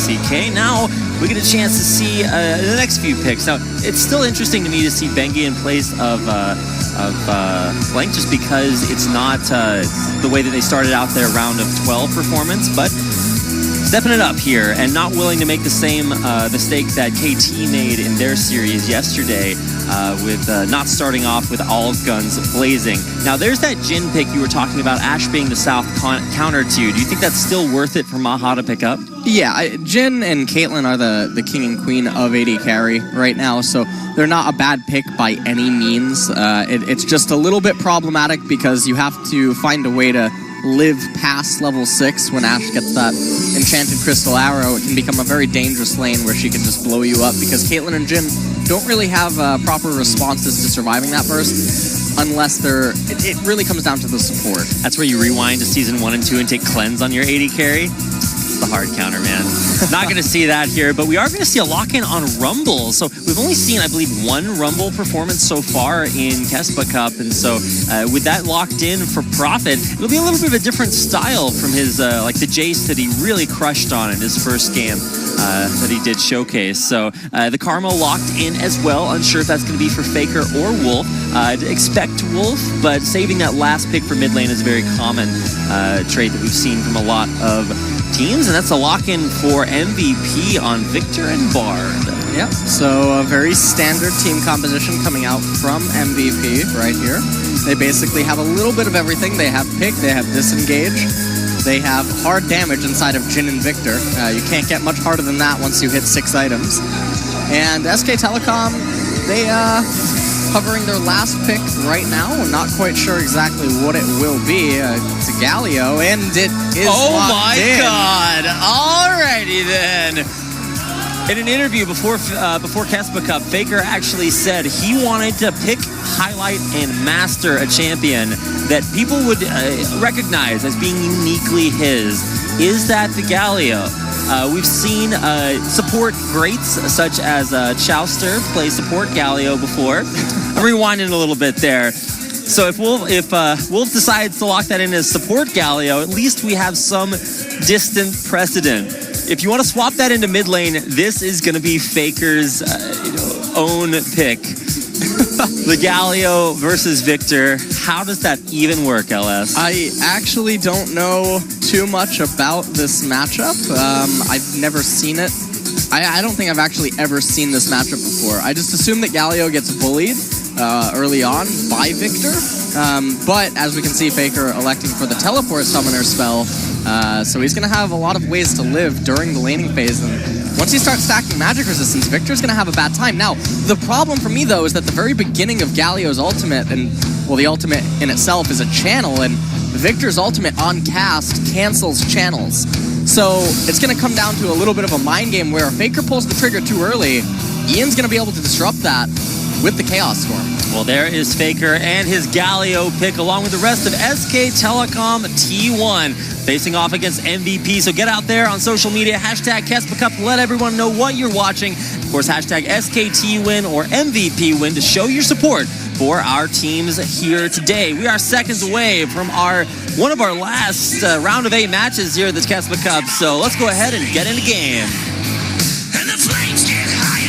CK. Now we get a chance to see the next few picks. Now, it's still interesting to me to see Bengi in place of Blank, just because it's not the way that they started out their round of 12 performance, but stepping it up here and not willing to make the same mistake that KT made in their series yesterday with not starting off with all guns blazing. Now, there's that Jhin pick you were talking about, Ashe being the South counter to. Do you think that's still worth it for Maha to pick up? Yeah, Jhin and Caitlyn are the king and queen of AD carry right now, so they're not a bad pick by any means. It's just a little bit problematic because you have to find a way to live past level 6 when Ashe gets that enchanted crystal arrow. It can become a very dangerous lane where she can just blow you up, because Caitlyn and Jhin don't really have proper responses to surviving that burst unless it really comes down to the support. That's where you rewind to season 1 and 2 and take cleanse on your AD carry. The hard counter, man. Not going to see that here, but we are going to see a lock-in on Rumble. So we've only seen, I believe, one Rumble performance so far in Kespa Cup, and so with that locked in for Prophet, it'll be a little bit of a different style from his, like the Jace that he really crushed on in his first game that he did showcase. So the Karma locked in as well. Unsure if that's going to be for Faker or Wolf. Expect Wolf, but saving that last pick for mid lane is a very common trait that we've seen from a lot of teams, and that's a lock-in for MVP on Victor and Bard. Yep, so a very standard team composition coming out from MVP right here. They basically have a little bit of everything. They have pick, they have disengage, they have hard damage inside of Jhin and Victor. You can't get much harder than that once you hit 6 items. And SK Telecom, they covering their last pick right now. I'm not quite sure exactly what it will be. It's a Galio, and it is locked in. God! Alrighty then. In an interview before Kespa Cup, Faker actually said he wanted to pick, highlight, and master a champion that people would recognize as being uniquely his. Is that the Galio? We've seen support greats such as Chowster play support Galio before. I'm rewinding a little bit there. So if Wolf decides to lock that in as support Galio, at least we have some distant precedent. If you want to swap that into mid lane, this is going to be Faker's own pick. The Galio versus Victor. How does that even work, LS? I actually don't know too much about this matchup. I've never seen it. I don't think I've actually ever seen this matchup before. I just assume that Galio gets bullied early on by Victor. But as we can see, Faker electing for the teleport summoner spell. So he's going to have a lot of ways to live during the laning phase. And once he starts stacking magic resistance, Victor's going to have a bad time. Now, the problem for me, though, is that the very beginning of Galio's ultimate, and, well, the ultimate in itself is a channel, and Victor's ultimate on cast cancels channels. So it's going to come down to a little bit of a mind game where if Faker pulls the trigger too early, Ian's going to be able to disrupt that with the Chaos Storm. Well, there is Faker and his Galio pick, along with the rest of SK Telecom T1, facing off against MVP. So get out there on social media, hashtag Kespa Cup, let everyone know what you're watching. Of course, hashtag SKT-win or MVP-win to show your support for our teams here today. We are seconds away from one of our last round of 8 matches here at the Kespa Cup. So let's go ahead and get in the game. And the flames get higher.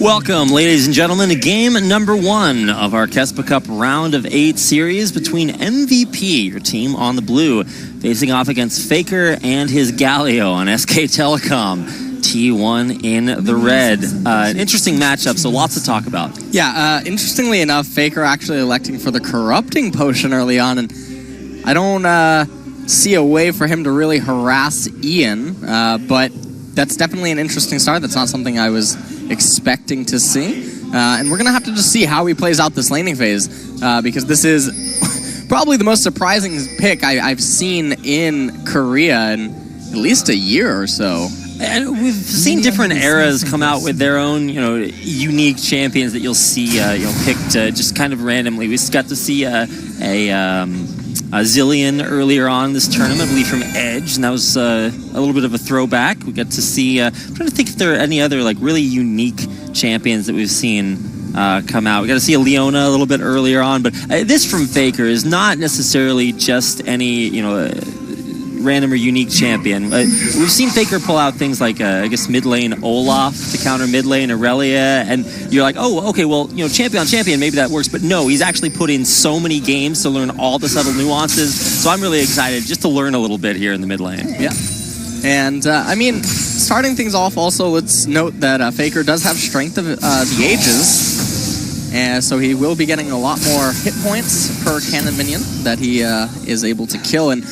Welcome, ladies and gentlemen, to game number 1 of our Kespa Cup round of 8 series between MVP, your team on the blue, facing off against Faker and his Galio on SK Telecom. T1 in the red. An interesting matchup, so lots to talk about. Yeah, interestingly enough, Faker actually electing for the Corrupting Potion early on, and I don't see a way for him to really harass Ian, but that's definitely an interesting start. That's not something I was expecting to see. And we're going to have to just see how he plays out this laning phase, because this is probably the most surprising pick I've seen in Korea in at least a year or so. And we've seen different eras come out with their own, unique champions that you'll see, picked just kind of randomly. We got to see a Zillion earlier on this tournament, I believe from Edge, and that was a little bit of a throwback. We got to see, I'm trying to think if there are any other like really unique champions that we've seen come out. We got to see a Leona a little bit earlier on, but this from Faker is not necessarily just any, random or unique champion. We've seen Faker pull out things like, I guess, mid lane Olaf to counter mid lane Aurelia, and you're like, oh, okay, well, champion on champion, maybe that works. But no, he's actually put in so many games to learn all the subtle nuances. So I'm really excited just to learn a little bit here in the mid lane. Yeah. And, starting things off also, let's note that Faker does have Strength of the Ages. And so he will be getting a lot more hit points per cannon minion that he is able to kill. And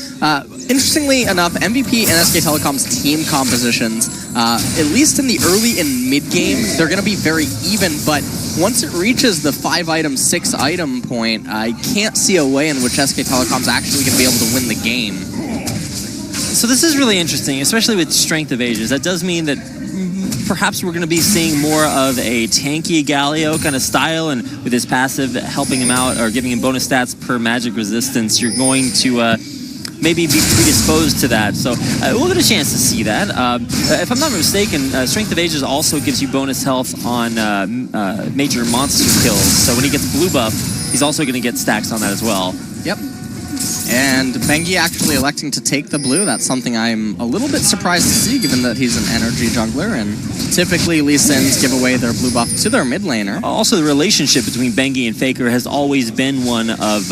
interestingly enough, MVP and SK Telecom's team compositions, at least in the early and mid-game, they're going to be very even. But once it reaches the 5-item, 6-item point, I can't see a way in which SK Telecom's actually going to be able to win the game. So this is really interesting, especially with Strength of Ages. That does mean that perhaps we're going to be seeing more of a tanky Galio kind of style, and with his passive helping him out or giving him bonus stats per magic resistance, you're going to maybe be predisposed to that. So we'll get a chance to see that. If I'm not mistaken, Strength of Ages also gives you bonus health on major monster kills. So when he gets blue buff, he's also going to get stacks on that as well. Yep. And Bengi actually electing to take the blue. That's something I'm a little bit surprised to see, given that he's an energy jungler, and typically Lee Sins give away their blue buff to their mid laner. Also, the relationship between Bengi and Faker has always been one of,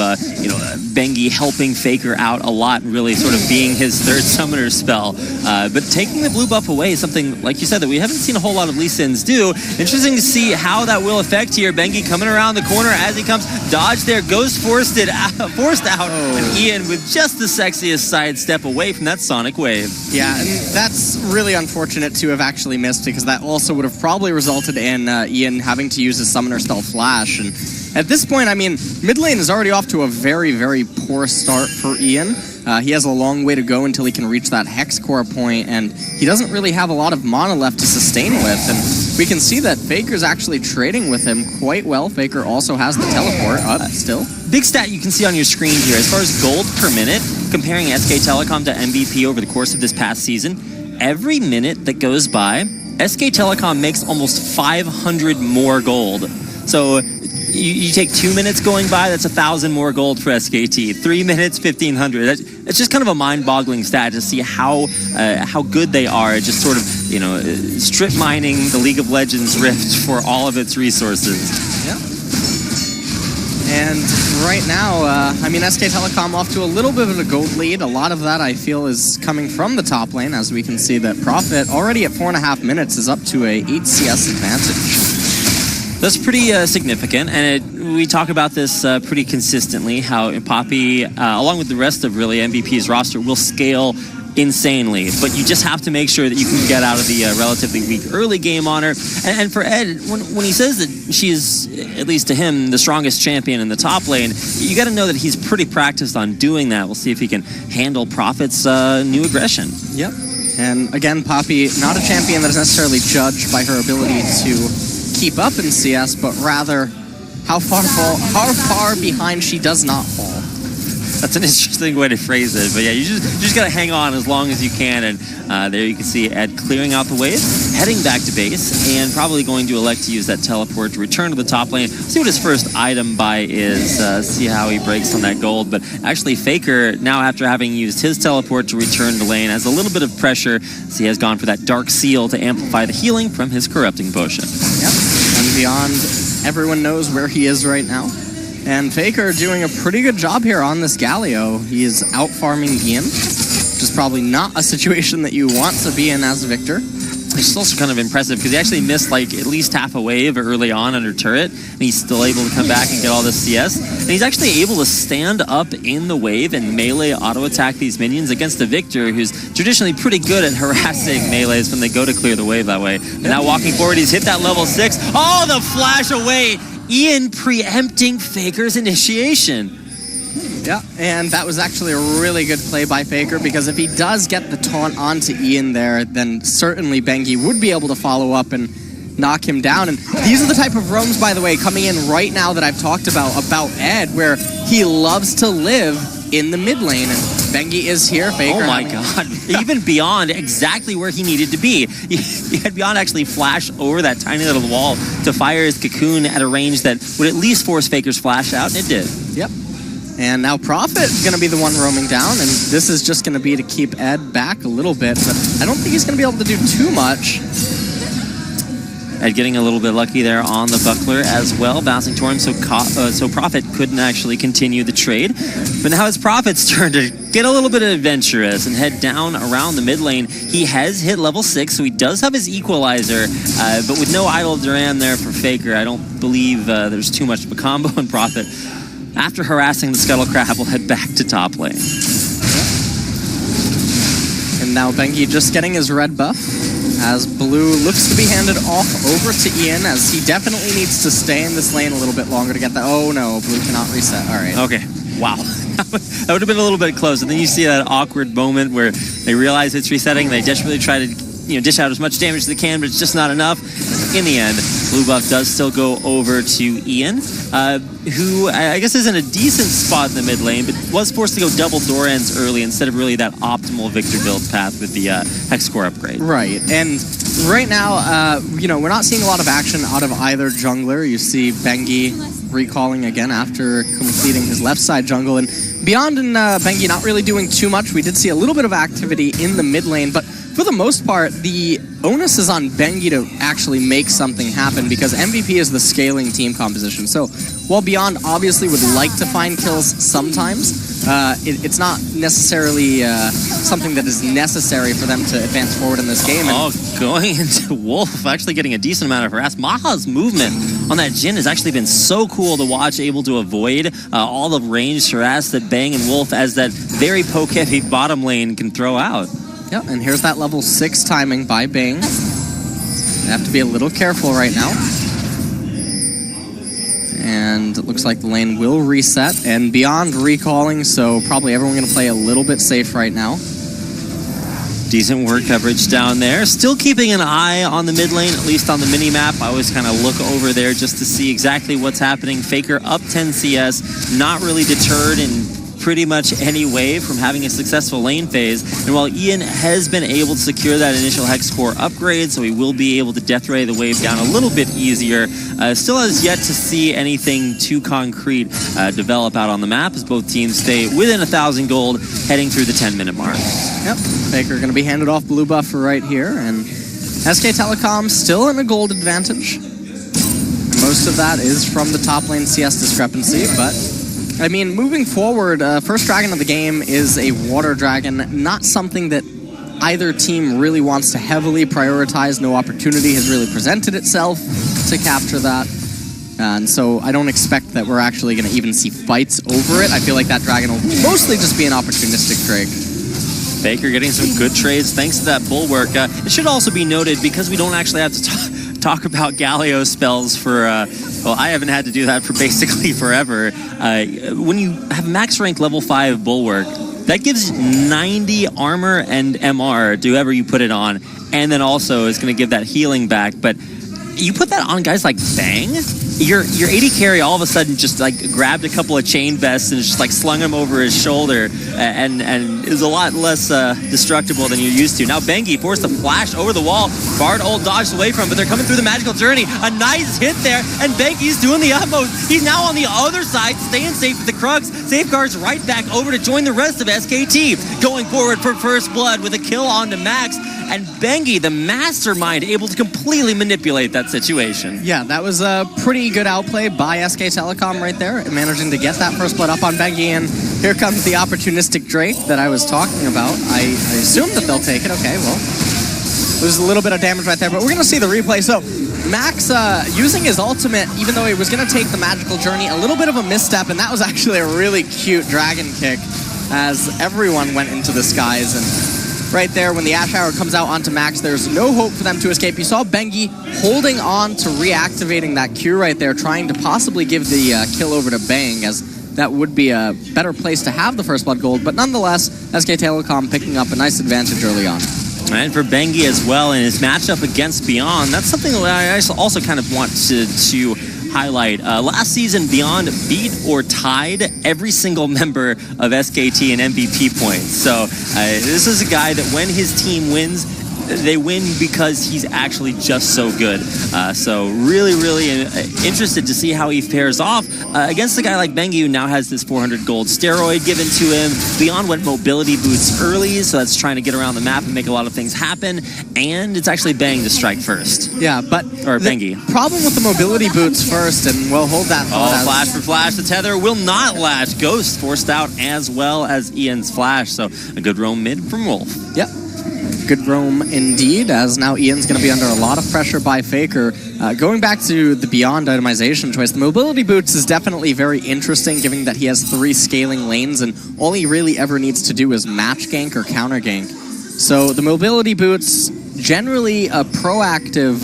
Bengi helping Faker out a lot and really sort of being his third summoner spell. But taking the blue buff away is something, like you said, that we haven't seen a whole lot of Lee Sins do. Interesting to see how that will affect here. Bengi coming around the corner as he comes. Dodge there, goes forced out. Oh. And Ian with just the sexiest sidestep away from that Sonic Wave. Yeah, and that's really unfortunate to have actually missed, because that also would have probably resulted in Ian having to use his Summoner Spell Flash. And at this point, mid lane is already off to a very, very poor start for Ian. He has a long way to go until he can reach that Hex Core point, and he doesn't really have a lot of mana left to sustain with. And we can see that Faker's actually trading with him quite well. Faker also has the teleport up still. Big stat you can see on your screen here. As far as gold per minute, comparing SK Telecom to MVP over the course of this past season, every minute that goes by, SK Telecom makes almost 500 more gold. So you take 2 minutes going by, that's 1,000 more gold for SKT. 3 minutes, 1,500. It's just kind of a mind-boggling stat to see how good they are at just sort of, strip mining the League of Legends Rift for all of its resources. Yeah. And right now, SK Telecom off to a little bit of a gold lead. A lot of that, I feel, is coming from the top lane, as we can see that Prophet, already at 4.5 minutes, is up to a 8 CS advantage. That's pretty significant, and we talk about this pretty consistently, how Poppy, along with the rest of really MVP's roster, will scale insanely, but you just have to make sure that you can get out of the relatively weak early game on her. And for Ed, when he says that she is, at least to him, the strongest champion in the top lane, you got to know that he's pretty practiced on doing that. We'll see if he can handle Prophet's new aggression. Yep. And again, Poppy, not a champion that is necessarily judged by her ability to keep up in CS, but rather how far behind she does not fall. That's an interesting way to phrase it, but yeah, you just gotta hang on as long as you can. And there you can see Ed clearing out the wave, heading back to base, and probably going to elect to use that teleport to return to the top lane. See what his first item buy is, see how he breaks on that gold. But actually Faker, now after having used his teleport to return to lane, has a little bit of pressure, so he has gone for that Dark Seal to amplify the healing from his Corrupting Potion. Yep, and beyond, everyone knows where he is right now. And Faker doing a pretty good job here on this Galio. He is out farming Ian, which is probably not a situation that you want to be in as a Victor. It's also kind of impressive because he actually missed like at least half a wave early on under turret, and he's still able to come back and get all this CS. And he's actually able to stand up in the wave and melee auto-attack these minions against a Victor who's traditionally pretty good at harassing melees when they go to clear the wave that way. And now walking forward, he's hit that level 6. Oh, the flash away! Ian preempting Faker's initiation. Yeah, and that was actually a really good play by Faker, because if he does get the taunt onto Ian there, then certainly Bengi would be able to follow up and knock him down. And these are the type of roams, by the way, coming in right now that I've talked about Ed, where he loves to live in the mid lane, and Bengi is here. Faker. Oh my god. Even Beyond exactly where he needed to be. He had Beyond actually flash over that tiny little wall to fire his cocoon at a range that would at least force Faker's flash out, and it did. Yep. And now Prophet is going to be the one roaming down, and this is just going to be to keep Ed back a little bit, but I don't think he's going to be able to do too much. Ed getting a little bit lucky there on the buckler as well, bouncing to him, so Prophet couldn't actually continue the trade. But now it's Prophet's turn to get a little bit adventurous and head down around the mid lane. He has hit level 6, so he does have his equalizer, but with no idle Duran there for Faker, I don't believe there's too much of a combo in Prophet. After harassing the Scuttlecrab, we'll head back to top lane. And now Bengi just getting his red buff, as Blue looks to be handed off over to Ian, as he definitely needs to stay in this lane a little bit longer to get that. Oh no, Blue cannot reset. All right. Okay. Wow. That would have been a little bit close. And then you see that awkward moment where they realize it's resetting. They desperately try to dish out as much damage as they can, but it's just not enough. In the end, blue buff does still go over to Ian, who I guess is in a decent spot in the mid lane, but was forced to go double Dorans early instead of really that optimal Victor build path with the Hex Core upgrade. Right, and right now, we're not seeing a lot of action out of either jungler. You see Bengi recalling again after completing his left side jungle, and Beyond and Bengi not really doing too much. We did see a little bit of activity in the mid lane, but for the most part, the onus is on Bengi to actually make something happen, because MVP is the scaling team composition. So while Beyond obviously would like to find kills sometimes, it's not necessarily something that is necessary for them to advance forward in this game. Oh, going into Wolf, actually getting a decent amount of harass. Maha's movement on that Jhin has actually been so cool to watch, able to avoid all the ranged harass that Bang and Wolf, as that very poke-heavy bottom lane, can throw out. Yep, and here's that level 6 timing by Bang. You have to be a little careful right now. And it looks like the lane will reset, and Beyond recalling, so probably everyone going to play a little bit safe right now. Decent word coverage down there. Still keeping an eye on the mid lane, at least on the mini-map. I always kind of look over there just to see exactly what's happening. Faker up 10 CS, not really deterred in pretty much any way from having a successful lane phase. And while Ian has been able to secure that initial Hex Core upgrade, so he will be able to death ray the wave down a little bit easier, still has yet to see anything too concrete develop out on the map, as both teams stay within 1,000 gold heading through the 10-minute mark. Yep, Faker going to be handed off blue buff for right here, and SK Telecom still in a gold advantage. Most of that is from the top lane CS discrepancy, but I mean, moving forward, first dragon of the game is a water dragon, not something that either team really wants to heavily prioritize. No opportunity has really presented itself to capture that. And so I don't expect that we're actually going to even see fights over it. I feel like that dragon will mostly just be an opportunistic Drake. Faker getting some good trades thanks to that bulwark. It should also be noted, because we don't actually have to talk about Galio spells for, well, I haven't had to do that for basically forever. When you have max rank level 5 bulwark, that gives 90 armor and MR to whoever you put it on, and then also is going to give that healing back. But you put that on guys like Bang, your AD carry all of a sudden just like grabbed a couple of chain vests and just like slung them over his shoulder, and is a lot less destructible than you're used to. Now Bengi forced to flash over the wall. Bard ult dodged away from him, but they're coming through the magical journey. A nice hit there, and Bengi's doing the utmost. He's now on the other side, staying safe with the Krugs. Safeguards right back over to join the rest of SKT. Going forward for first blood with a kill onto Max. And Bengi, the mastermind, able to completely manipulate that situation. Yeah, that was a pretty good outplay by SK Telecom right there, managing to get that first blood up on Bengi. And here comes the opportunistic Drake that I was talking about. I assume that they'll take it. Okay, well, there's a little bit of damage right there, but we're going to see the replay. So Max using his ultimate, even though he was going to take the magical journey, a little bit of a misstep, and that was actually a really cute dragon kick as everyone went into the skies. And right there, when the Ash Hour comes out onto Max, there's no hope for them to escape. You saw Bengi holding on to reactivating that Q right there, trying to possibly give the kill over to Bang, as that would be a better place to have the First Blood Gold. But nonetheless, SK Telecom picking up a nice advantage early on. And for Bengi as well in his matchup against Beyond, that's something that I also kind of want to highlight. Last season, Beyond beat or tied every single member of SKT in MVP points. So this is a guy that when his team wins, they win because he's actually just so good. So really interested to see how he fares off against a guy like Bengi, who now has this 400 gold steroid given to him. Beyond went mobility boots early, so that's trying to get around the map and make a lot of things happen. And it's actually Bang to strike first. Yeah, but Bengi. Problem with the mobility boots first, and we'll hold that thought. Oh, flash for flash. The tether will not lash. Ghost forced out as well as Ian's flash. So a good roam mid from Wolf. Yep. Good roam indeed, as now Ian's going to be under a lot of pressure by Faker. Going back to the Beyond itemization choice, the mobility boots is definitely very interesting, given that he has 3 scaling lanes, and all he really ever needs to do is match gank or counter gank. So the mobility boots, generally a proactive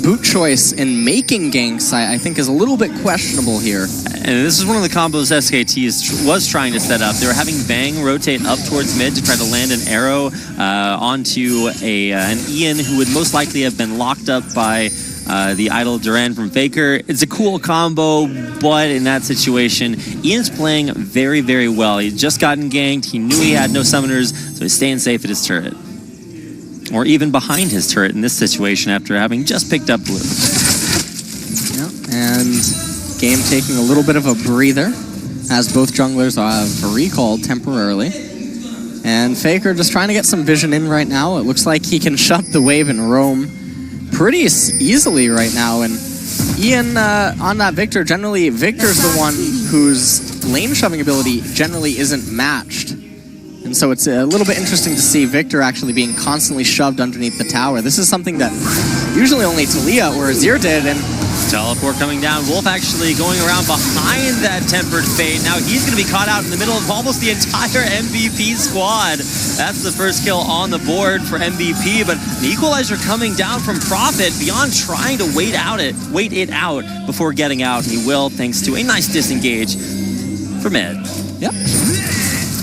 boot choice in making ganks, I think is a little bit questionable here. And this is one of the combos SKT was trying to set up. They were having Bang rotate up towards mid to try to land an arrow onto an Ian who would most likely have been locked up by the idle Duran from Faker. It's a cool combo, but in that situation, Ian's playing very, very well. He'd just gotten ganked. He knew he had no summoners, so he's staying safe at his turret. Or even behind his turret in this situation after having just picked up blue. Yep, and game taking a little bit of a breather as both junglers have recalled temporarily. And Faker just trying to get some vision in right now. It looks like he can shut the wave and roam pretty easily right now. And Ian on that Victor, generally Victor's the one whose lane shoving ability generally isn't matched. And so it's a little bit interesting to see Victor actually being constantly shoved underneath the tower. This is something that usually only Talia or Azir did, and teleport coming down. Wolf actually going around behind that Tempered Fate. Now he's going to be caught out in the middle of almost the entire MVP squad. That's the first kill on the board for MVP, but the equalizer coming down from Prophet. Beyond trying to wait it out before getting out, and he will, thanks to a nice disengage for mid. Yep.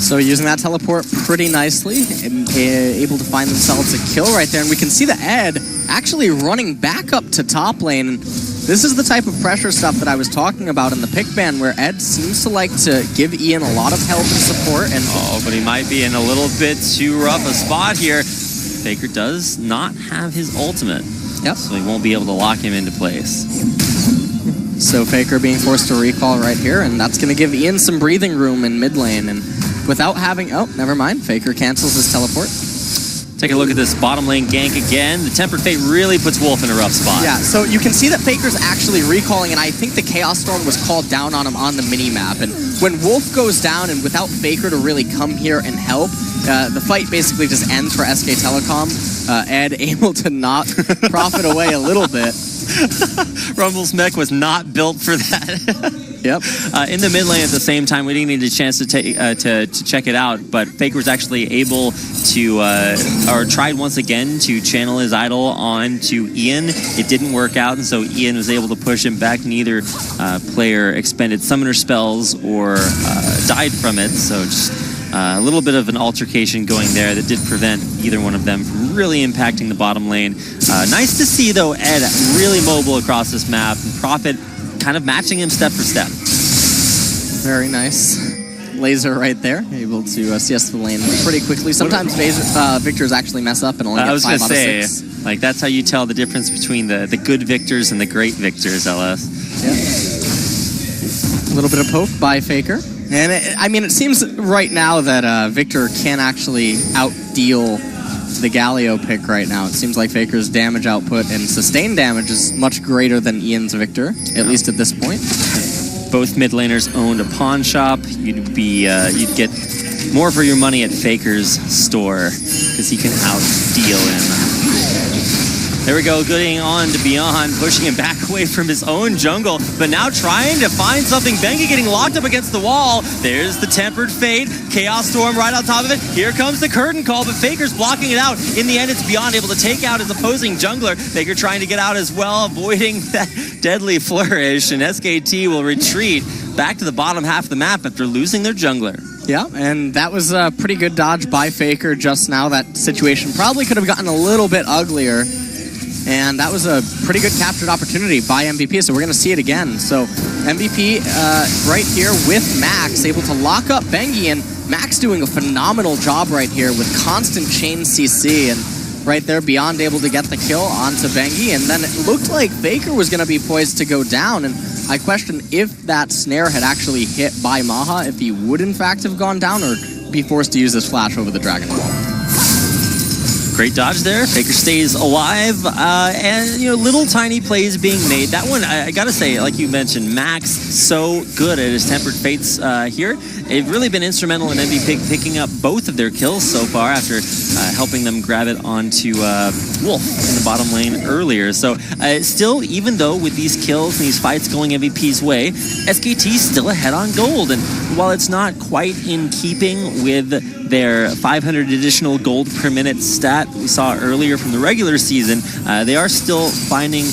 So using that teleport pretty nicely, and able to find themselves a kill right there. And we can see the Ed actually running back up to top lane. This is the type of pressure stuff that I was talking about in the pick ban, where Ed seems to like to give Ian a lot of help and support. And but he might be in a little bit too rough a spot here. Faker does not have his ultimate. Yep. So he won't be able to lock him into place. So Faker being forced to recall right here, and that's going to give Ian some breathing room in mid lane. And without having... Oh, never mind. Faker cancels his teleport. Take a look at this bottom lane gank again. The Tempered Fate really puts Wolf in a rough spot. Yeah, so you can see that Faker's actually recalling, and I think the Chaos Storm was called down on him on the mini-map. And when Wolf goes down, and without Faker to really come here and help, the fight basically just ends for SK Telecom. Ed able to knock Prophet away a little bit. Rumble's mech was not built for that. Yep. In the mid lane at the same time, we didn't need a chance to check it out, but Faker was actually able to, or tried once again to channel his idol onto Ian. It didn't work out, and so Ian was able to push him back. Neither player expended summoner spells or died from it, so just a little bit of an altercation going there that did prevent either one of them from really impacting the bottom lane. Nice to see, though, Ed really mobile across this map, and Prophet kind of matching him step for step. Very nice. Laser right there, able to CS the lane pretty quickly. Sometimes Victors actually mess up and only get 5 out of 6. Like, that's how you tell the difference between the good Victors and the great Victors, LS. Yeah. A little bit of poke by Faker. And it seems right now that Victor can actually outdeal the Galio pick right now. It seems like Faker's damage output and sustained damage is much greater than Ian's Victor, at least at this point. Both mid laners owned a pawn shop. You'd get more for your money at Faker's store because he can outdeal him. There we go, getting on to Beyond, pushing him back away from his own jungle, but now trying to find something. Bengi getting locked up against the wall. There's the Tempered Fate. Chaos Storm right on top of it. Here comes the Curtain Call, but Faker's blocking it out. In the end, it's Beyond able to take out his opposing jungler. Faker trying to get out as well, avoiding that deadly flourish, and SKT will retreat back to the bottom half of the map after losing their jungler. Yeah, and that was a pretty good dodge by Faker just now. That situation probably could have gotten a little bit uglier. And that was a pretty good captured opportunity by MVP, so we're going to see it again. So MVP right here with Max, able to lock up Bengi, and Max doing a phenomenal job right here with constant chain CC, and right there Beyond able to get the kill onto Bengi, and then it looked like Faker was going to be poised to go down, and I question if that snare had actually hit by Maha, if he would in fact have gone down or be forced to use this flash over the Dragon Ball. Great dodge there. Faker stays alive, and little tiny plays being made. That one, I gotta say, like you mentioned, Max so good at his tempered fates here. They've really been instrumental in MVP picking up both of their kills so far after helping them grab it onto Wolf in the bottom lane earlier. So still, even though with these kills and these fights going MVP's way, SKT's still ahead on gold. And while it's not quite in keeping with their 500 additional gold per minute stat we saw earlier from the regular season, they are still finding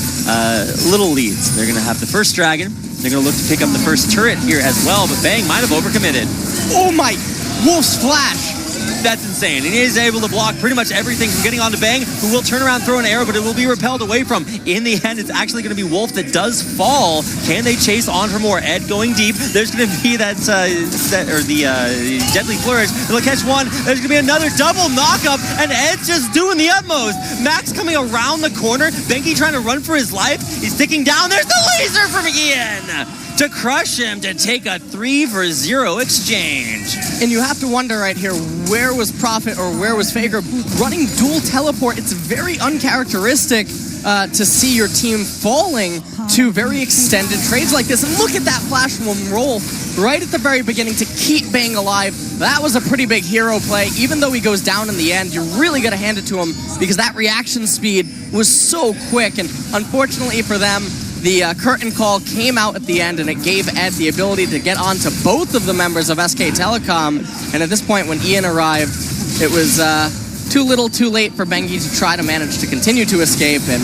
little leads. They're going to have the first dragon. They're going to look to pick up the first turret here as well, but Bang might have overcommitted. Oh my, Wolf's flash! That's insane. And he is able to block pretty much everything from getting onto Bang, who will turn around, throw an arrow, but it will be repelled away from. In the end, it's actually going to be Wolf that does fall. Can they chase on for more? Ed going deep. There's going to be the Deadly Flourish. They'll catch one. There's going to be another double knockup, and Ed's just doing the utmost. Max coming around the corner. Bengi trying to run for his life. He's sticking down. There's the laser from Ian to crush him, to take a 3-for-0 exchange. And you have to wonder right here, where was Prophet or where was Faker? Running dual teleport, it's very uncharacteristic to see your team falling to very extended trades like this. And look at that flash from roll right at the very beginning to keep Bang alive. That was a pretty big hero play. Even though he goes down in the end, you're really going to hand it to him because that reaction speed was so quick. And unfortunately for them, the curtain call came out at the end, and it gave Ed the ability to get onto both of the members of SK Telecom. And at this point, when Ian arrived, it was too little too late for Bengi to try to manage to continue to escape. And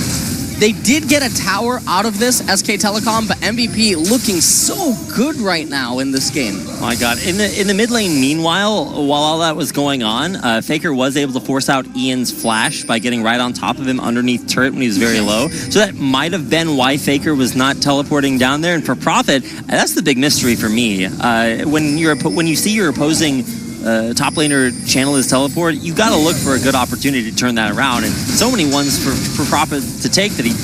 they did get a tower out of this, SK Telecom, but MVP looking so good right now in this game. Oh my God. In the mid lane, meanwhile, while all that was going on, Faker was able to force out Ian's flash by getting right on top of him underneath turret when he was very low. So that might have been why Faker was not teleporting down there. And for Prophet, that's the big mystery for me. When you see your opposing top laner channel his teleport, you got to look for a good opportunity to turn that around, and so many ones for Prophet to take that he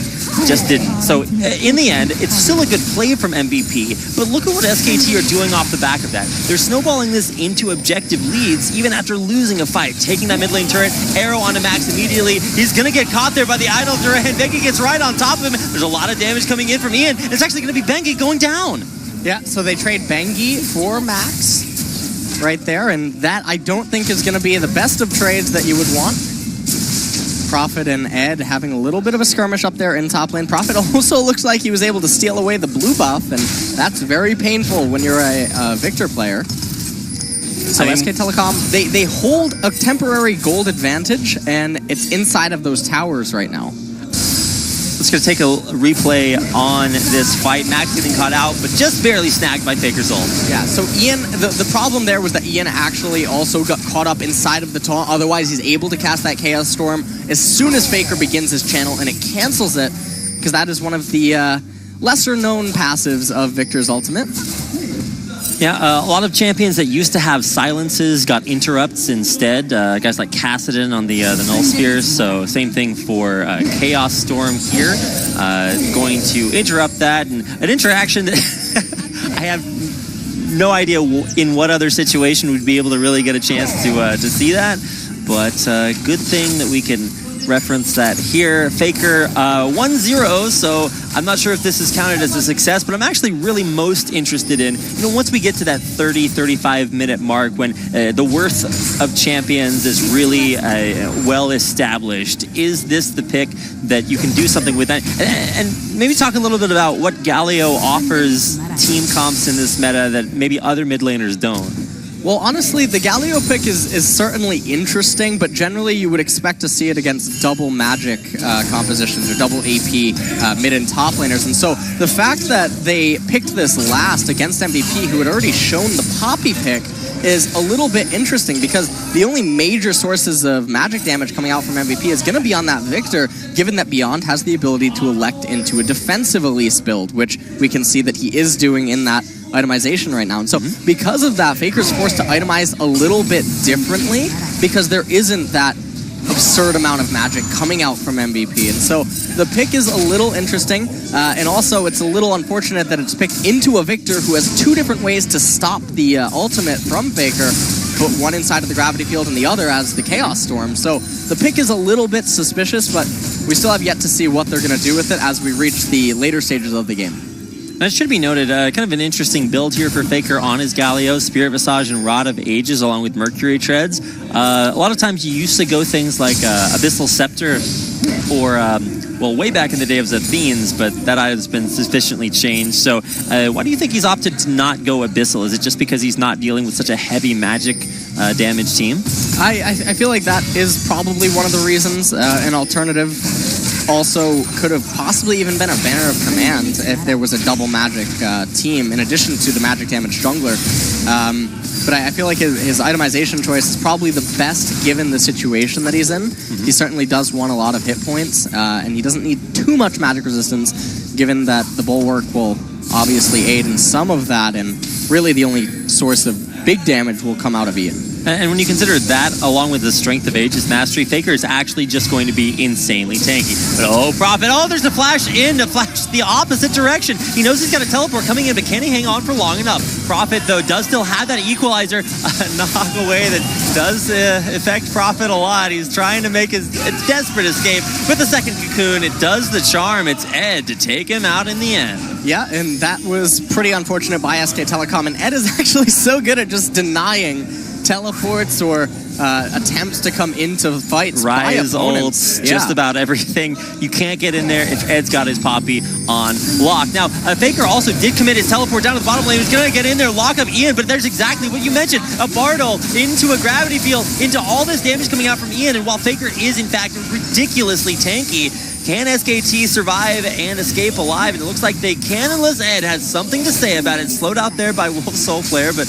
just didn't. So in the end, it's still a good play from MVP, but look at what SKT are doing off the back of that. They're snowballing this into objective leads even after losing a fight, taking that mid lane turret, arrow onto Max immediately. He's gonna get caught there by the idol turret, and Bengi gets right on top of him. There's a lot of damage coming in from Ian. It's actually gonna be Bengi going down. Yeah, so they trade Bengi for Max right there, and that I don't think is going to be the best of trades that you would want. Prophet and Ed having a little bit of a skirmish up there in top lane. Prophet also looks like he was able to steal away the blue buff, and that's very painful when you're a Victor player. So SK Telecom, they hold a temporary gold advantage, and it's inside of those towers right now. Let's go take a replay on this fight. Max getting caught out, but just barely snagged by Faker's ult. Yeah, so Ian, the problem there was that Ian actually also got caught up inside of the taunt. Otherwise, he's able to cast that Chaos Storm as soon as Faker begins his channel, and it cancels it, because that is one of the lesser-known passives of Victor's ultimate. Yeah, a lot of champions that used to have silences got interrupts instead. Guys like Kassadin on the Null Sphere. So same thing for Chaos Storm here. Going to interrupt that, and an interaction that I have no idea in what other situation we'd be able to really get a chance to see that. But good thing that we can reference that here. Faker 1-0, so I'm not sure if this is counted as a success, but I'm actually really most interested in, once we get to that 30-35 minute mark when the worth of champions is really well established, is this the pick that you can do something with that? And maybe talk a little bit about what Galio offers team comps in this meta that maybe other mid laners don't. Well, honestly, the Galio pick is certainly interesting, but generally you would expect to see it against double magic compositions or double AP mid and top laners. And so the fact that they picked this last against MVP, who had already shown the Poppy pick, is a little bit interesting because the only major sources of magic damage coming out from MVP is going to be on that Victor, given that Beyond has the ability to elect into a defensive Elise build, which we can see that he is doing in that itemization right now. And so because of that, Faker's forced to itemize a little bit differently because there isn't that absurd amount of magic coming out from MVP. And so the pick is a little interesting, and also it's a little unfortunate that it's picked into a Victor who has two different ways to stop the ultimate from Faker, put one inside of the gravity field and the other as the Chaos Storm. So the pick is a little bit suspicious, but we still have yet to see what they're going to do with it as we reach the later stages of the game. Now, it should be noted, kind of an interesting build here for Faker on his Galio, Spirit Visage and Rod of Ages along with Mercury Treads. A lot of times you used to go things like Abyssal Scepter or, well, way back in the day it was Athenes, but that has been sufficiently changed. So why do you think he's opted to not go Abyssal? Is it just because he's not dealing with such a heavy magic damage team? I feel like that is probably one of the reasons. An alternative also could have possibly even been a Banner of Command if there was a double magic team in addition to the magic damage jungler. But I feel like his itemization choice is probably the best given the situation that he's in. He certainly does want a lot of hit points, and he doesn't need too much magic resistance given that the Bulwark will obviously aid in some of that, and really the only source of big damage will come out of Ian. And when you consider that, along with the Strength of Ages Mastery, Faker is actually just going to be insanely tanky. But oh, Prophet, oh, there's a flash in to flash the opposite direction. He knows he's got a teleport coming in, but can he hang on for long enough? Prophet, though, does still have that equalizer knock away that does affect Prophet a lot. He's trying to make his desperate escape with the second cocoon. It does the charm. It's Ed to take him out in the end. Yeah, and that was pretty unfortunate by SK Telecom, and Ed is actually so good at just denying teleports or attempts to come into fights by Rise opponents. ults, just about everything. You can't get in there if Ed's got his Poppy on lock. Now, Faker also did commit his teleport down to the bottom lane. He's going to get in there, lock up Ian, but there's exactly what you mentioned. A Bardol into a gravity field, into all this damage coming out from Ian, and while Faker is, in fact, ridiculously tanky, can SKT survive and escape alive? And it looks like they can, unless Ed has something to say about it. Slowed out there by Wolf Soul Flare, but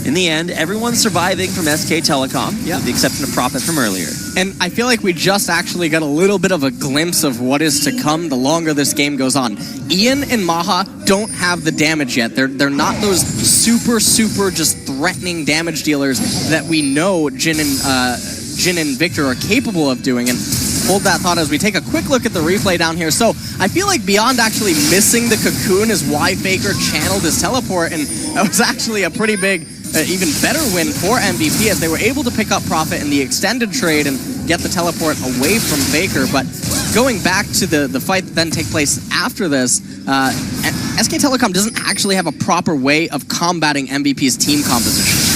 in the end, everyone's surviving from SK Telecom, with the exception of Prophet from earlier. And I feel like we just actually got a little bit of a glimpse of what is to come the longer this game goes on. Ian and Maha don't have the damage yet. They're not those super just threatening damage dealers that we know Jhin and Victor are capable of doing. And hold that thought as we take a quick look at the replay down here. So I feel like Beyond actually missing the cocoon is why Faker channeled his teleport, and that was actually a pretty big, even better win for MVP as they were able to pick up Prophet in the extended trade and get the teleport away from Faker. But going back to the fight that then take place after this, SK Telecom doesn't actually have a proper way of combating MVP's team composition.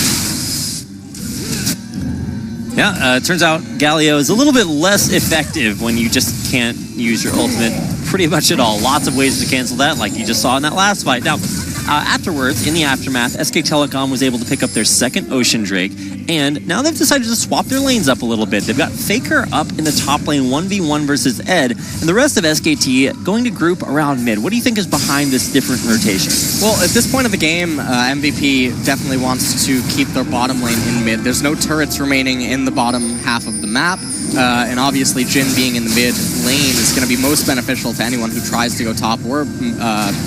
Yeah, it turns out Galio is a little bit less effective when you just can't use your ultimate pretty much at all. Lots of ways to cancel that, like you just saw in that last fight. Now, afterwards, in the aftermath, SK Telecom was able to pick up their second Ocean Drake, and now they've decided to swap their lanes up a little bit. They've got Faker up in the top lane, 1v1 versus Ed, and the rest of SKT going to group around mid. What do you think is behind this different rotation? Well, at this point of the game, MVP definitely wants to keep their bottom lane in mid. There's no turrets remaining in the bottom half of the map, and obviously Jhin being in the mid lane is going to be most beneficial to anyone who tries to go top or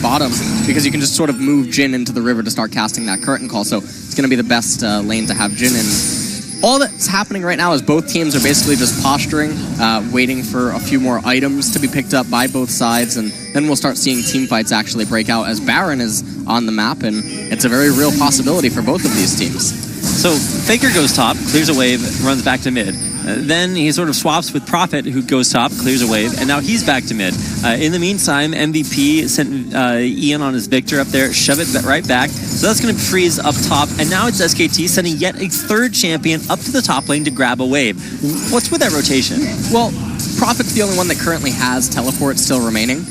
bottom, because you can just sort of move Jhin into the river to start casting that curtain call. So it's going to be the best lane to have Jhin in. All that's happening right now is both teams are basically just posturing, waiting for a few more items to be picked up by both sides, and then we'll start seeing team fights actually break out as Baron is on the map, and it's a very real possibility for both of these teams. So Faker goes top, clears a wave, runs back to mid. Then he sort of swaps with Prophet, who goes top, clears a wave, and now he's back to mid. In the meantime, MVP sent Ian on his Victor up there, shove it right back. So that's going to freeze up top, and now it's SKT sending yet a third champion up to the top lane to grab a wave. What's with that rotation? Well, Prophet's the only one that currently has teleport still remaining.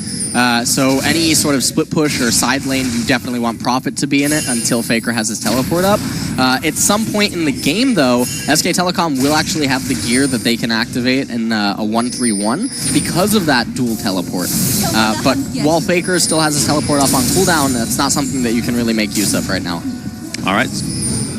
So any sort of split push or side lane, you definitely want Prophet to be in it until Faker has his teleport up. At some point in the game, though, SK Telecom will actually have the gear that they can activate in a 1-3-1 because of that dual teleport. But while Faker still has his teleport up on cooldown, that's not something that you can really make use of right now. All right.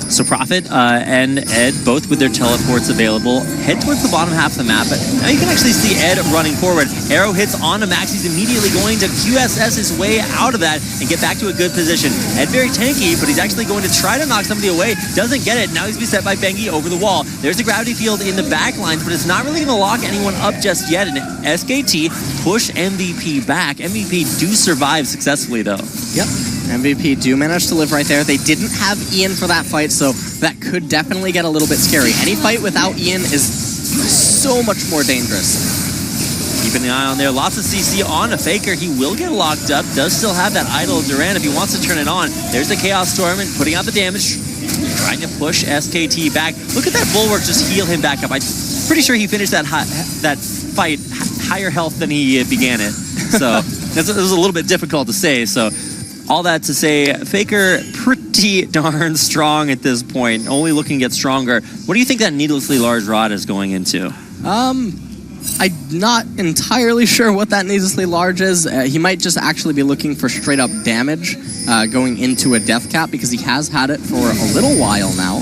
So Prophet and Ed, both with their teleports available, head towards the bottom half of the map. But now you can actually see Ed running forward. Arrow hits onto Max. He's immediately going to QSS his way out of that and get back to a good position. Ed very tanky, but he's actually going to try to knock somebody away. Doesn't get it. Now he's beset by Bengi over the wall. There's the gravity field in the back lines, but it's not really going to lock anyone up just yet. And SKT push MVP back. MVP do survive successfully, though. Yep. MVP do manage to live right there. They didn't have Ian for that fight, so that could definitely get a little bit scary. Any fight without Ian is so much more dangerous. Keeping an eye on there. Lots of CC on a Faker. He will get locked up. Does still have that idol of Duran if he wants to turn it on. There's the Chaos Storm and putting out the damage. Trying to push SKT back. Look at that Bulwark just heal him back up. I'm pretty sure he finished that fight higher health than he began it. So it was a little bit difficult to say. So all that to say, Faker pretty darn strong at this point, only looking to get stronger. What do you think that needlessly large rod is going into? I'm not entirely sure what that needlessly large is. He might just actually be looking for straight up damage going into a death cap because he has had it for a little while now.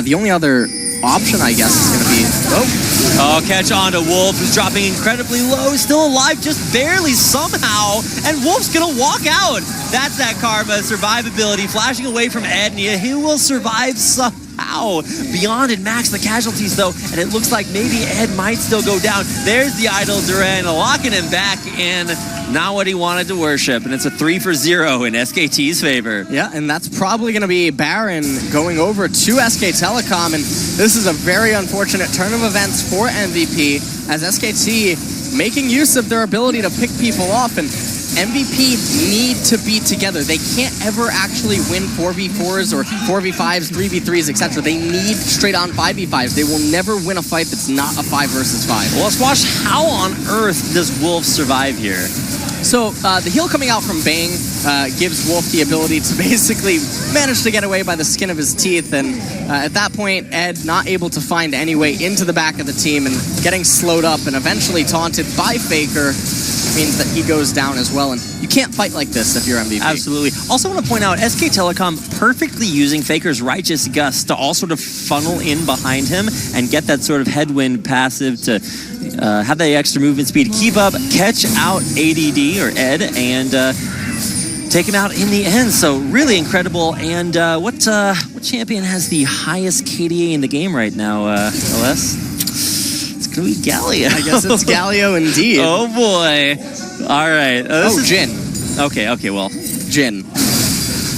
The only other option, I guess, is going to be... Oh, catch on to Wolf, who's dropping incredibly low, still alive, just barely somehow, and Wolf's gonna walk out. That's that Karma survivability, flashing away from Ed, and he will survive somehow. Beyond and Max the casualties, though, and it looks like maybe Ed might still go down. There's the idol Duran, locking him back in. Not what he wanted to worship, and it's a 3-for-0 in SKT's favor. Yeah, and that's probably going to be Baron going over to SK Telecom, and this is a very unfortunate turn of events for MVP, as SKT making use of their ability to pick people off, and MVP need to be together. They can't ever actually win 4v4s or 4v5s, 3v3s, etc. They need straight-on 5v5s. They will never win a fight that's not a 5 versus 5. Well, let's watch how on earth does Wolf survive here. So the heal coming out from Bang gives Wolf the ability to basically manage to get away by the skin of his teeth, and at that point, Ed not able to find any way into the back of the team and getting slowed up and eventually taunted by Faker means that he goes down as well, and you can't fight like this if you're MVP. Absolutely. Also want to point out, SK Telecom perfectly using Faker's Righteous Gust to all sort of funnel in behind him and get that sort of headwind passive to have that extra movement speed, keep up, catch out ADD or Ed, and take him out in the end. So really incredible. And what champion has the highest KDA in the game right now, LS? It's gonna be Galio. I guess it's Galio indeed. Oh boy. All right. Jhin. Okay, well. Jhin.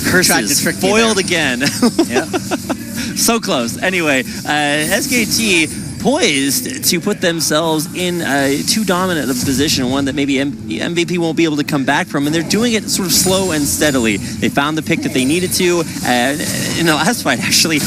Curses. Foiled again. Yeah. So close. Anyway, SKT poised to put themselves in too dominant of a position, one that maybe MVP won't be able to come back from, and they're doing it sort of slow and steadily. They found the pick that they needed to, and in the last fight, actually,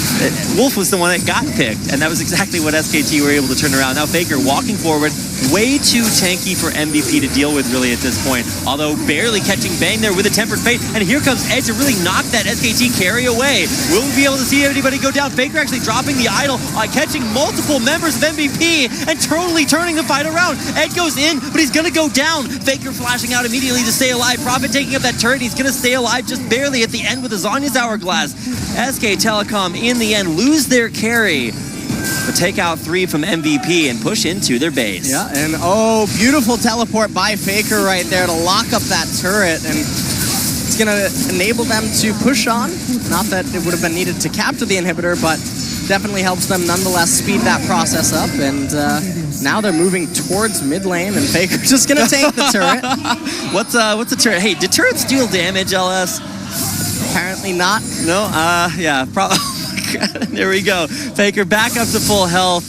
Wolf was the one that got picked, and that was exactly what SKT were able to turn around. Now Faker walking forward, way too tanky for MVP to deal with really at this point, although barely catching Bang there with a Tempered Fate, and here comes Ed to really knock that SKT carry away. Will we be able to see anybody go down? Faker actually dropping the idol, catching multiple members of MVP and totally turning the fight around. Ed goes in, but he's gonna go down. Faker flashing out immediately to stay alive. Prophet taking up that turret. He's gonna stay alive just barely at the end with the Zhonya's Hourglass. SK Telecom in the end lose their carry, but take out 3 from MVP and push into their base. Yeah, and beautiful teleport by Faker right there to lock up that turret, and it's gonna enable them to push on. Not that it would have been needed to capture the inhibitor, but definitely helps them nonetheless speed that process up, and now they're moving towards mid lane, and Faker's just gonna take the turret. What's the turret? Hey, did turrets deal damage, LS? Apparently not. No, yeah, probably. There we go. Faker back up to full health.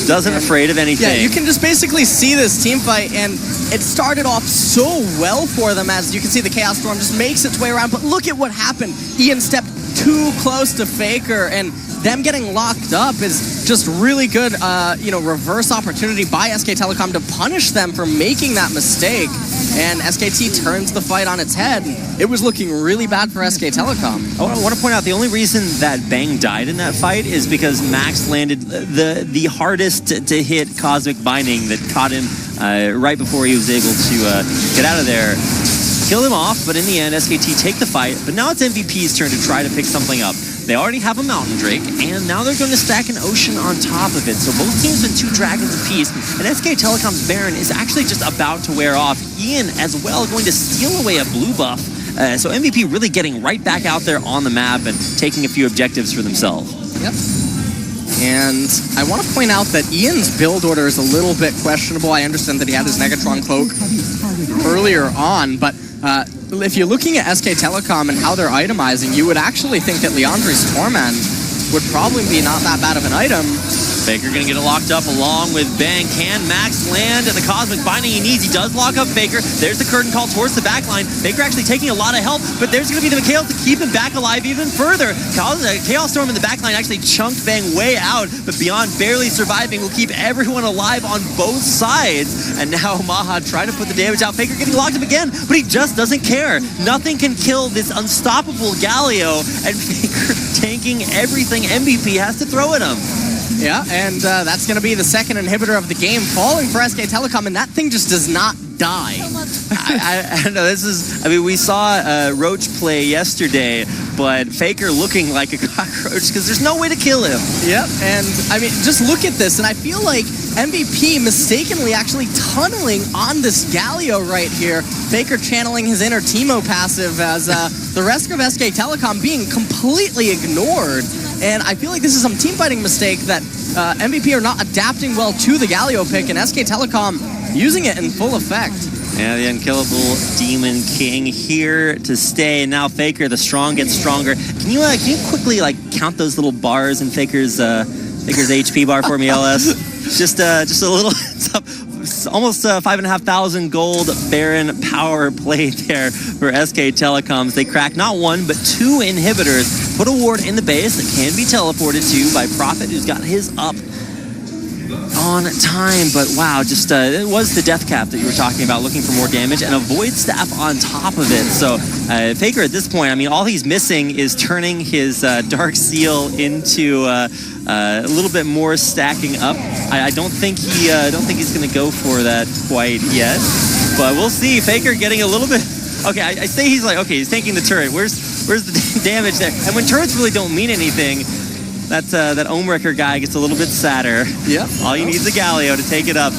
Doesn't afraid of anything. Yeah, you can just basically see this team fight, and it started off so well for them, as you can see the Chaos Storm just makes its way around, but look at what happened. Ian stepped too close to Faker, and them getting locked up is just really good, reverse opportunity by SK Telecom to punish them for making that mistake. and SKT turns the fight on its head. It was looking really bad for SK Telecom. I want to point out the only reason that Bang died in that fight is because Max landed the hardest to hit Cosmic Binding that caught him right before he was able to get out of there. Kill him off, but in the end, SKT take the fight. But now it's MVP's turn to try to pick something up. They already have a Mountain Drake, and now they're going to stack an Ocean on top of it. So both teams with 2 dragons apiece, and SK Telecom's Baron is actually just about to wear off. Ian, as well, going to steal away a blue buff. So MVP really getting right back out there on the map and taking a few objectives for themselves. Yep. And I want to point out that Ian's build order is a little bit questionable. I understand that he had his Negatron Cloak earlier on, but if you're looking at SK Telecom and how they're itemizing, you would actually think that Leandri's Torment would probably be not that bad of an item. Faker gonna get it locked up along with Bang. Can Max land at the Cosmic Binding he needs? He does lock up Faker. There's the curtain call towards the backline. Faker actually taking a lot of help, but there's gonna be the Mikhail to keep him back alive even further. Chaos Storm in the backline actually chunked Bang way out, but Beyond barely surviving will keep everyone alive on both sides. And now Maha trying to put the damage out. Faker getting locked up again, but he just doesn't care. Nothing can kill this unstoppable Galio, and Faker tanking everything MVP has to throw at him. Yeah, and that's going to be the second inhibitor of the game, falling for SK Telecom, and that thing just does not die. I don't know, we saw Roach play yesterday, but Faker looking like a cockroach because there's no way to kill him. Yep, and I mean, just look at this, and I feel like MVP mistakenly actually tunneling on this Galio right here. Faker channeling his inner Teemo passive as the rest of SK Telecom being completely ignored. And I feel like this is some team fighting mistake that MVP are not adapting well to the Galio pick, and SK Telecom using it in full effect. Yeah, the unkillable Demon King here to stay. And now Faker, the strong, gets stronger. Can you quickly count those little bars in Faker's HP bar for me, LS? just a little. It's almost 5,500 gold Baron power play there for SK Telecoms. They crack not 1 but 2 inhibitors. Put a ward in the base that can be teleported to by Prophet, who's got his up on time. But wow, just it was the death cap that you were talking about, looking for more damage, and a void staff on top of it. So Faker at this point, I mean, all he's missing is turning his Dark Seal into a little bit more stacking up. I don't think he's going to go for that quite yet, but we'll see. Faker getting a little bit. Okay, I say he's taking the turret. Where's the damage there? And when turrets really don't mean anything, that Ohmwrecker guy gets a little bit sadder. Yep. All you need is a Galio to take it up.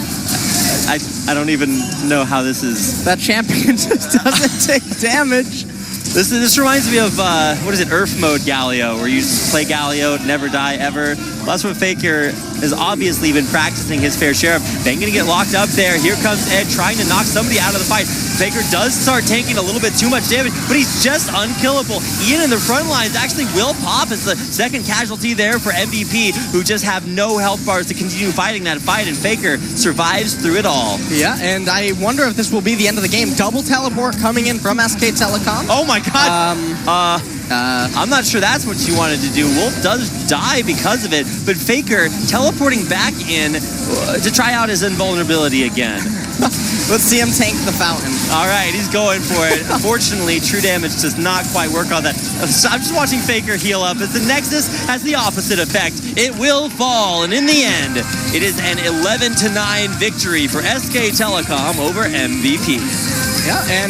I don't even know how this is. That champion just doesn't take damage. This reminds me of, Earth mode Galio, where you just play Galio, never die ever. Well, that's what Faker has obviously been practicing his fair share of. Then gonna get locked up there. Here comes Ed trying to knock somebody out of the fight. Faker does start tanking a little bit too much damage, but he's just unkillable. Ian in the front lines actually will pop as the second casualty there for MVP, who just have no health bars to continue fighting that fight, and Faker survives through it all. Yeah, and I wonder if this will be the end of the game. Double teleport coming in from SK Telecom. Oh my god! I'm not sure that's what you wanted to do. Wolf does die because of it, but Faker teleporting back in to try out his invulnerability again. Let's see him tank the fountain. All right, he's going for it. Unfortunately, true damage does not quite work on that. So I'm just watching Faker heal up as the Nexus has the opposite effect. It will fall, and in the end, it is an 11-9 victory for SK Telecom over MVP. Yeah, and